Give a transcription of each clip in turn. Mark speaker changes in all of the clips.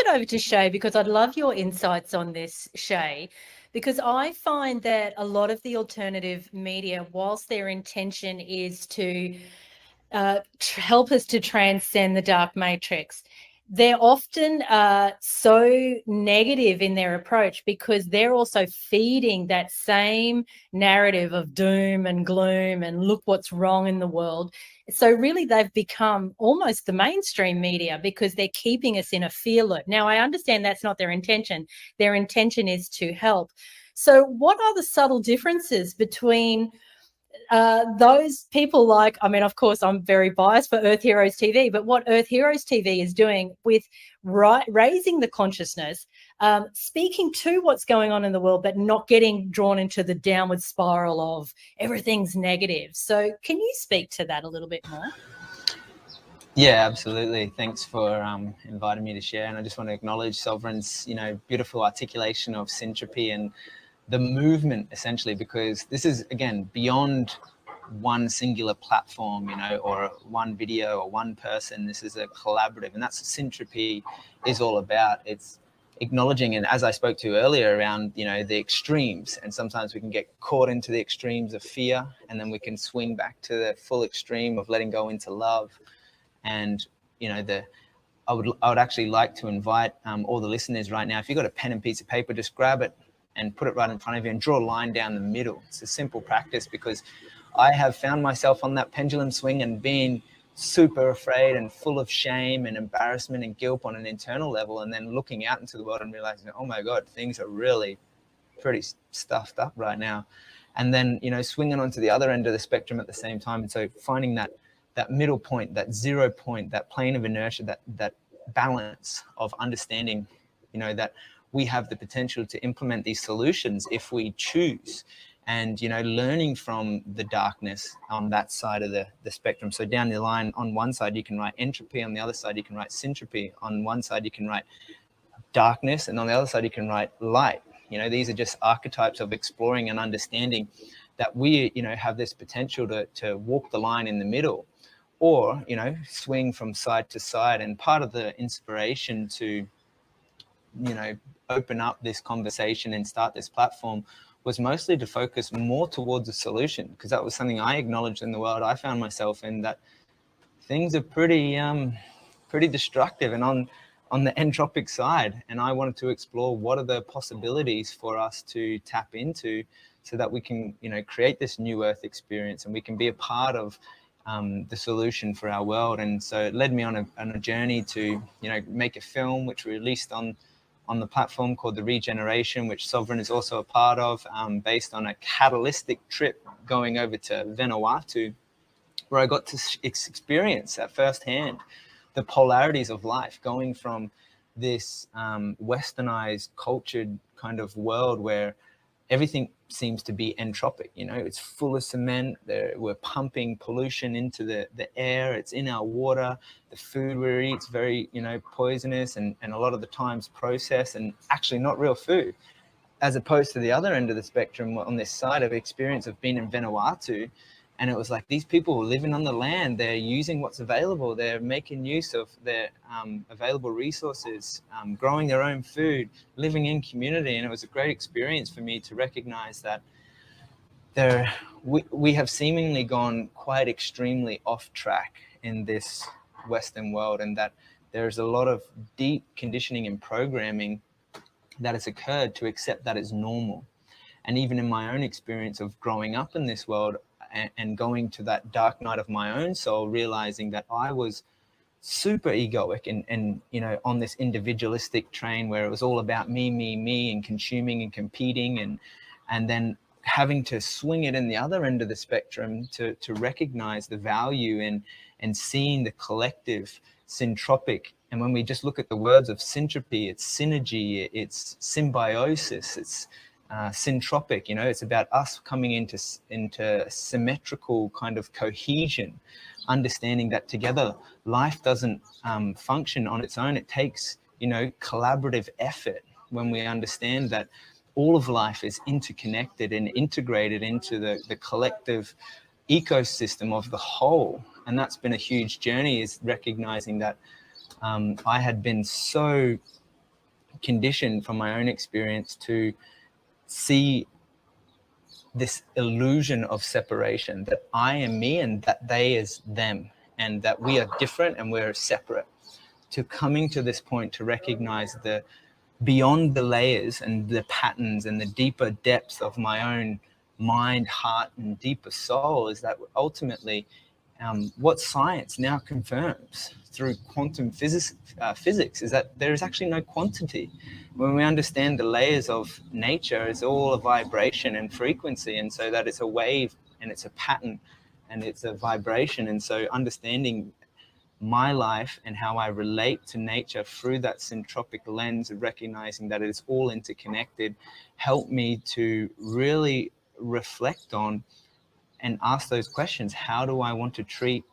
Speaker 1: over to Shay because I'd love your insights on this, Shay, because I find that a lot of the alternative media, whilst their intention is to help us to transcend the dark matrix, they're often so negative in their approach because they're also feeding that same narrative of doom and gloom and look what's wrong in the world. So really they've become almost the mainstream media because they're keeping us in a fear loop. Now, I understand that's not their intention. Their intention is to help. So what are the subtle differences between those people like, I mean, of course, I'm very biased for Earth Heroes TV, but what Earth Heroes TV is doing with raising the consciousness, speaking to what's going on in the world, but not getting drawn into the downward spiral of everything's negative. So can you speak to that a little bit more?
Speaker 2: Yeah, absolutely. Thanks for inviting me to share. And I just want to acknowledge Sovereign's, beautiful articulation of syntropy and the movement, essentially, because this is, again, beyond one singular platform, or one video or one person. This is a collaborative, and that's what syntropy is all about. It's acknowledging, and as I spoke to earlier around, the extremes, and sometimes we can get caught into the extremes of fear, and then we can swing back to the full extreme of letting go into love. And, I would actually like to invite all the listeners right now, if you've got a pen and piece of paper, just grab it and put it right in front of you and draw a line down the middle. It's a simple practice because I have found myself on that pendulum swing and being super afraid and full of shame and embarrassment and guilt on an internal level, and then looking out into the world and realizing, oh my God, things are really pretty stuffed up right now. And then, swinging onto the other end of the spectrum at the same time. And so finding that middle point, that 0 point, that plane of inertia, that balance of understanding, that we have the potential to implement these solutions if we choose, and learning from the darkness on that side of the spectrum. So down the line, on one side you can write entropy, on the other side you can write syntropy, on one side you can write darkness, and on the other side you can write light. These are just archetypes of exploring and understanding that we have this potential to walk the line in the middle, or swing from side to side. And part of the inspiration to open up this conversation and start this platform was mostly to focus more towards a solution, because that was something I acknowledged in the world I found myself in, that things are pretty destructive and on the entropic side. And I wanted to explore what are the possibilities for us to tap into so that we can create this new earth experience, and we can be a part of the solution for our world. And so it led me on a journey to make a film, which we released on the platform called The Regeneration, which Sovereign is also a part of, based on a catalytic trip going over to Vanuatu, where I got to experience at firsthand the polarities of life, going from this westernized, cultured kind of world where everything seems to be entropic. It's full of cement. We're pumping pollution into the air. It's in our water. The food we eat is very, poisonous and a lot of the times processed and actually not real food, as opposed to the other end of the spectrum on this side of experience of being in Vanuatu. And it was like these people were living on the land. They're using what's available. They're making use of their available resources, growing their own food, living in community. And it was a great experience for me to recognize that we have seemingly gone quite extremely off track in this Western world, and that there's a lot of deep conditioning and programming that has occurred to accept that as normal. And even in my own experience of growing up in this world, and going to that dark night of my own soul, realizing that I was super egoic and on this individualistic train where it was all about me, and consuming and competing, and then having to swing it in the other end of the spectrum to recognize the value and seeing the collective syntropic. And when we just look at the words of syntropy, it's synergy, it's symbiosis, it's syntropic. It's about us coming into symmetrical kind of cohesion, understanding that together life doesn't function on its own. It takes collaborative effort when we understand that all of life is interconnected and integrated into the collective ecosystem of the whole. And that's been a huge journey, is recognizing that I had been so conditioned from my own experience to see this illusion of separation, that I am me and that they is them, and that we are different and we're separate, to coming to this point to recognize the beyond the layers and the patterns and the deeper depths of my own mind, heart, and deeper soul, is that ultimately what science now confirms through quantum physics is that there is actually no quantity. When we understand the layers of nature, it's all a vibration and frequency, and so that it's a wave and it's a pattern and it's a vibration. And so understanding my life and how I relate to nature through that syntropic lens of recognizing that it is all interconnected helped me to really reflect on and ask those questions. How do I want to treat,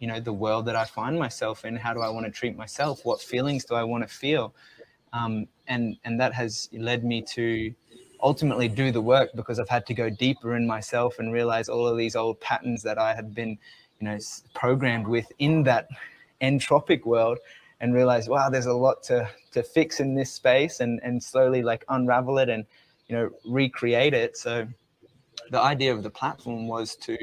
Speaker 2: the world that I find myself in? How do I want to treat myself? What feelings do I want to feel? And that has led me to ultimately do the work, because I've had to go deeper in myself and realize all of these old patterns that I had been, programmed with in that entropic world, and realize, wow, there's a lot to fix in this space, and slowly like unravel it and, recreate it. So the idea of the platform was to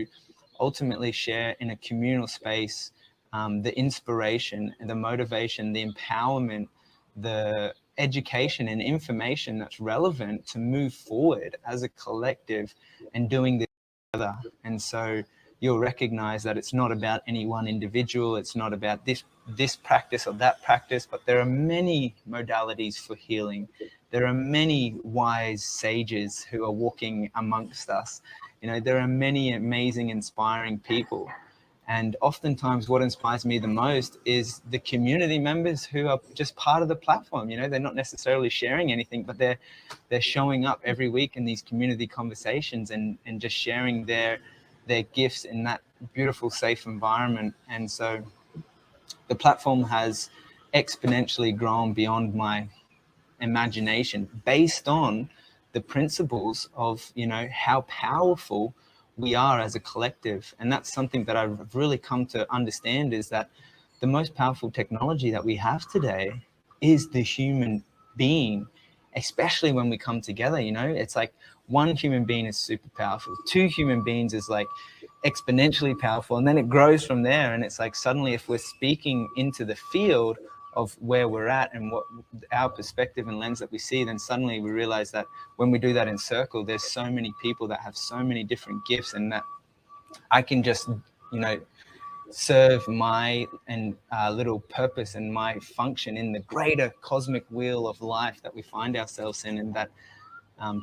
Speaker 2: ultimately share in a communal space the inspiration and the motivation, the empowerment, the education and information that's relevant to move forward as a collective and doing this together. And so you'll recognize that it's not about any one individual, it's not about this practice or that practice, but there are many modalities for healing. There are many wise sages who are walking amongst us. There are many amazing, inspiring people. And oftentimes what inspires me the most is the community members who are just part of the platform. They're not necessarily sharing anything, but they're showing up every week in these community conversations and just sharing their gifts in that beautiful, safe environment. And so the platform has exponentially grown beyond my imagination, based on the principles of, how powerful we are as a collective. And that's something that I've really come to understand, is that the most powerful technology that we have today is the human being, especially when we come together. It's like one human being is super powerful, two human beings is like exponentially powerful, and then it grows from there. And it's like suddenly, if we're speaking into the field of where we're at and what our perspective and lens that we see, then suddenly we realize that when we do that in circle, there's so many people that have so many different gifts, and that I can just, serve my little purpose and my function in the greater cosmic wheel of life that we find ourselves in. And that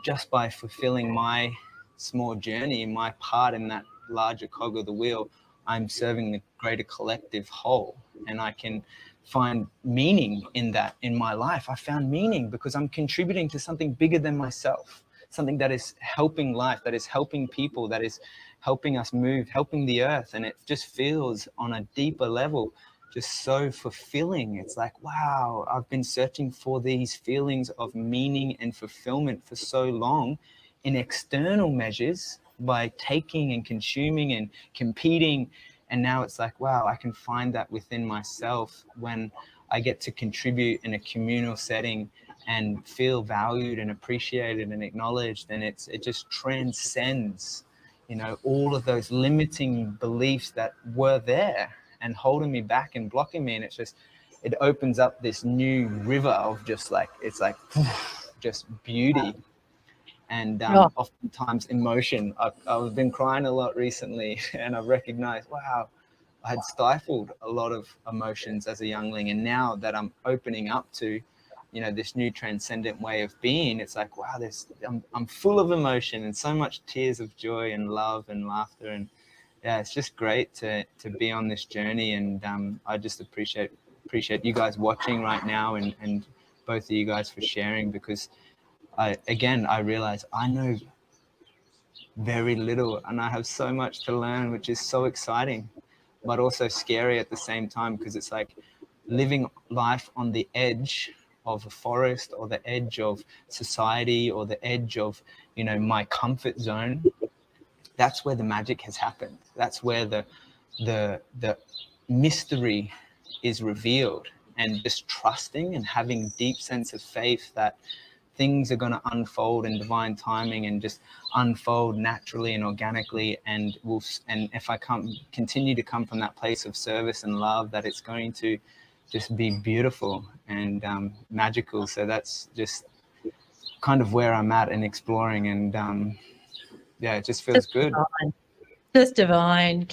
Speaker 2: just by fulfilling my small journey, my part in that larger cog of the wheel, I'm serving the greater collective whole. And I can find meaning in that in my life. I found meaning because I'm contributing to something bigger than myself, something that is helping life, that is helping people, that is helping us move, helping the earth. And it just feels on a deeper level just so fulfilling. It's like, wow, I've been searching for these feelings of meaning and fulfillment for so long in external measures, by taking and consuming and competing. And now it's like, wow, I can find that within myself when I get to contribute in a communal setting and feel valued and appreciated and acknowledged. And it just transcends, all of those limiting beliefs that were there and holding me back and blocking me. And it opens up this new river of just like, it's like just beauty. And oftentimes emotion. I've been crying a lot recently, and I've recognized, wow, I had stifled a lot of emotions as a youngling. And now that I'm opening up to, this new transcendent way of being, it's like, wow, I'm full of emotion and so much tears of joy and love and laughter. And yeah, it's just great to be on this journey. And I just appreciate you guys watching right now, and both of you guys for sharing, because I realize I know very little and I have so much to learn, which is so exciting, but also scary at the same time, because it's like living life on the edge of a forest, or the edge of society, or the edge of, my comfort zone. That's where the magic has happened. That's where the mystery is revealed. and just trusting and having deep sense of faith that things are going to unfold in divine timing and just unfold naturally and organically, and if I continue to come from that place of service and love, that it's going to just be beautiful and magical. So that's just kind of where I'm at and exploring, and yeah, it just feels good.
Speaker 1: Just divine.